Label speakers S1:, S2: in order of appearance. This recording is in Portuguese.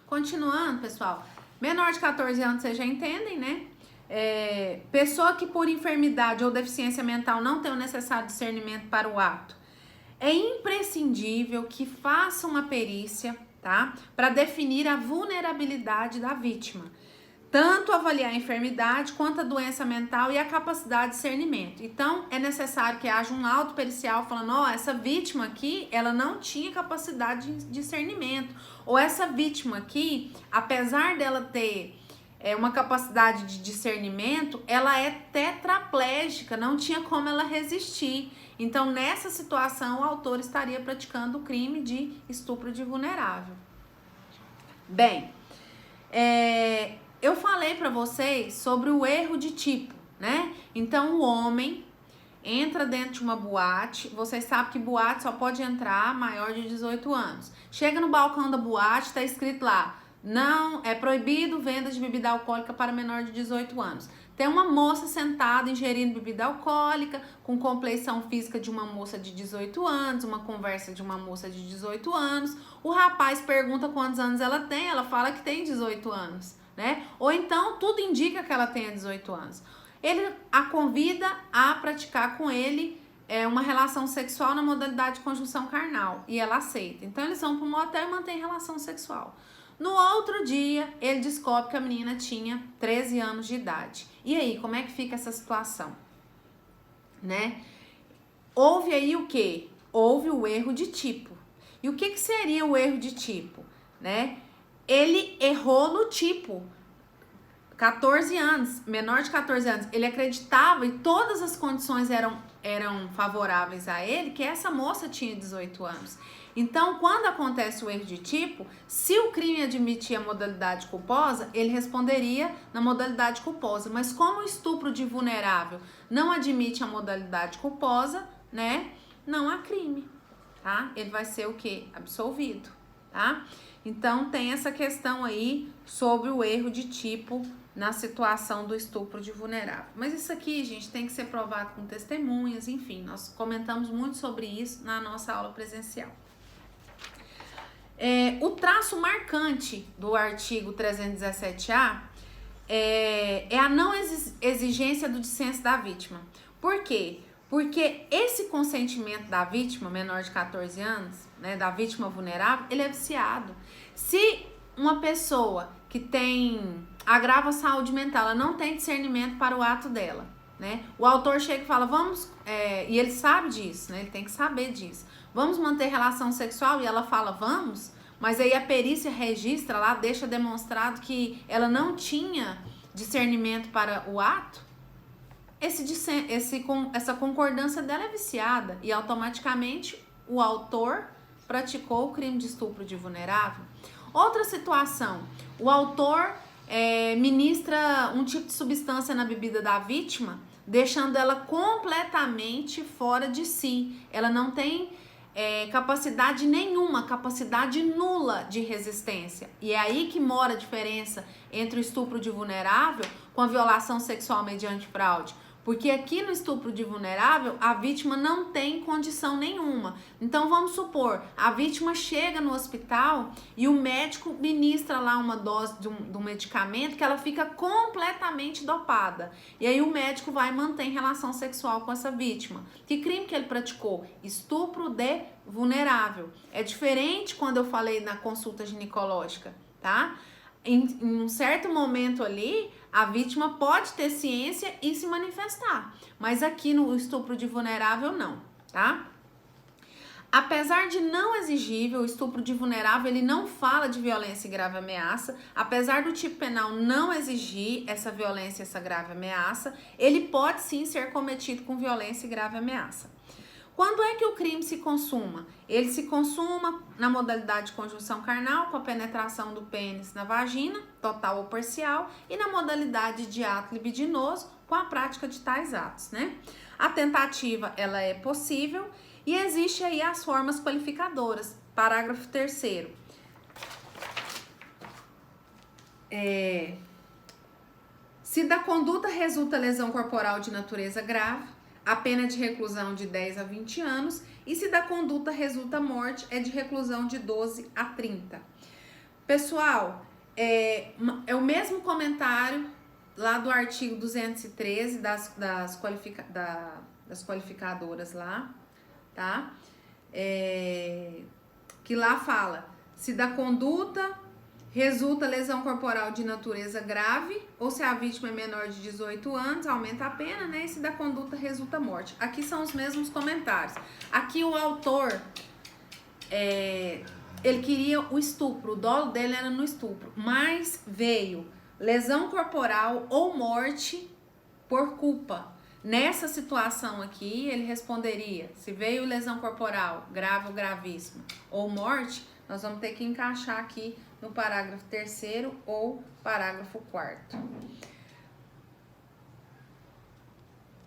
S1: Continuando, pessoal, menor de 14 anos vocês já entendem, né? Pessoa que por enfermidade ou deficiência mental não tem o necessário discernimento para o ato. É imprescindível que faça uma perícia, tá? Para definir a vulnerabilidade da vítima. Tanto avaliar a enfermidade quanto a doença mental e a capacidade de discernimento. Então, é necessário que haja um laudo pericial falando, ó, essa vítima aqui, ela não tinha capacidade de discernimento. Ou essa vítima aqui, apesar dela ter uma capacidade de discernimento, ela é tetraplégica, não tinha como ela resistir. Então, nessa situação, o autor estaria praticando o crime de estupro de vulnerável. Bem, eu falei para vocês sobre o erro de tipo, né? Então, o homem entra dentro de uma boate, vocês sabem que boate só pode entrar maior de 18 anos. Chega no balcão da boate, tá escrito lá, não, é proibido venda de bebida alcoólica para menor de 18 anos. Tem uma moça sentada ingerindo bebida alcoólica, com compleição física de uma moça de 18 anos, uma conversa de uma moça de 18 anos. O rapaz pergunta quantos anos ela tem, ela fala que tem 18 anos, né? Ou então tudo indica que ela tenha 18 anos. Ele a convida a praticar com ele uma relação sexual na modalidade de conjunção carnal e ela aceita. Então eles vão para um motel e mantêm relação sexual. No outro dia, ele descobre que a menina tinha 13 anos de idade. E aí, como é que fica essa situação? Né? Houve aí o quê? Houve o erro de tipo. E o que seria o erro de tipo? Né? Ele errou no tipo. 14 anos, menor de 14 anos, ele acreditava e todas as condições eram favoráveis a ele, que essa moça tinha 18 anos. Então, quando acontece o erro de tipo, se o crime admitia a modalidade culposa, ele responderia na modalidade culposa. Mas como o estupro de vulnerável não admite a modalidade culposa, né, não há crime, tá? Ele vai ser o quê? Absolvido, tá? Então, tem essa questão aí sobre o erro de tipo na situação do estupro de vulnerável. Mas isso aqui, gente, tem que ser provado com testemunhas, enfim, nós comentamos muito sobre isso na nossa aula presencial. O traço marcante do artigo 317-A é a não exigência do dissenso da vítima. Por quê? Porque esse consentimento da vítima, menor de 14 anos, né, da vítima vulnerável, ele é viciado. Se uma pessoa que tem agrava a saúde mental, ela não tem discernimento para o ato dela, né? O autor chega e fala, e ele sabe disso, né? Ele tem que saber disso. Vamos manter relação sexual? E ela fala, vamos, mas aí a perícia registra lá, deixa demonstrado que ela não tinha discernimento para o ato. Essa concordância dela é viciada e automaticamente o autor praticou o crime de estupro de vulnerável. Outra situação, o autor ministra um tipo de substância na bebida da vítima, deixando ela completamente fora de si. Ela não tem capacidade nenhuma, capacidade nula de resistência. E é aí que mora a diferença entre o estupro de vulnerável com a violação sexual mediante fraude. Porque aqui no estupro de vulnerável, a vítima não tem condição nenhuma. Então, vamos supor, a vítima chega no hospital e o médico ministra lá uma dose de um medicamento que ela fica completamente dopada. E aí o médico vai e mantém relação sexual com essa vítima. Que crime que ele praticou? Estupro de vulnerável. É diferente quando eu falei na consulta ginecológica, tá? Em um certo momento ali, a vítima pode ter ciência e se manifestar, mas aqui no estupro de vulnerável não, tá? Apesar de não exigível, o estupro de vulnerável ele não fala de violência e grave ameaça, apesar do tipo penal não exigir essa violência e essa grave ameaça, ele pode sim ser cometido com violência e grave ameaça. Quando é que o crime se consuma? Ele se consuma na modalidade de conjunção carnal, com a penetração do pênis na vagina, total ou parcial, e na modalidade de ato libidinoso, com a prática de tais atos, né? A tentativa, ela é possível e existe aí as formas qualificadoras. Parágrafo 3º. Se da conduta resulta lesão corporal de natureza grave, a pena de reclusão de 10 a 20 anos, e se da conduta resulta morte, é de reclusão de 12 a 30. Pessoal, é o mesmo comentário lá do artigo 213 das qualificadoras lá, tá? Que lá fala, se da conduta resulta lesão corporal de natureza grave, ou se a vítima é menor de 18 anos, aumenta a pena, né? E se da conduta resulta morte. Aqui são os mesmos comentários. Aqui o autor, ele queria o estupro, o dolo dele era no estupro, mas veio lesão corporal ou morte por culpa. Nessa situação aqui, ele responderia, se veio lesão corporal, grave ou gravíssima, ou morte, nós vamos ter que encaixar aqui no parágrafo 3º ou parágrafo 4º.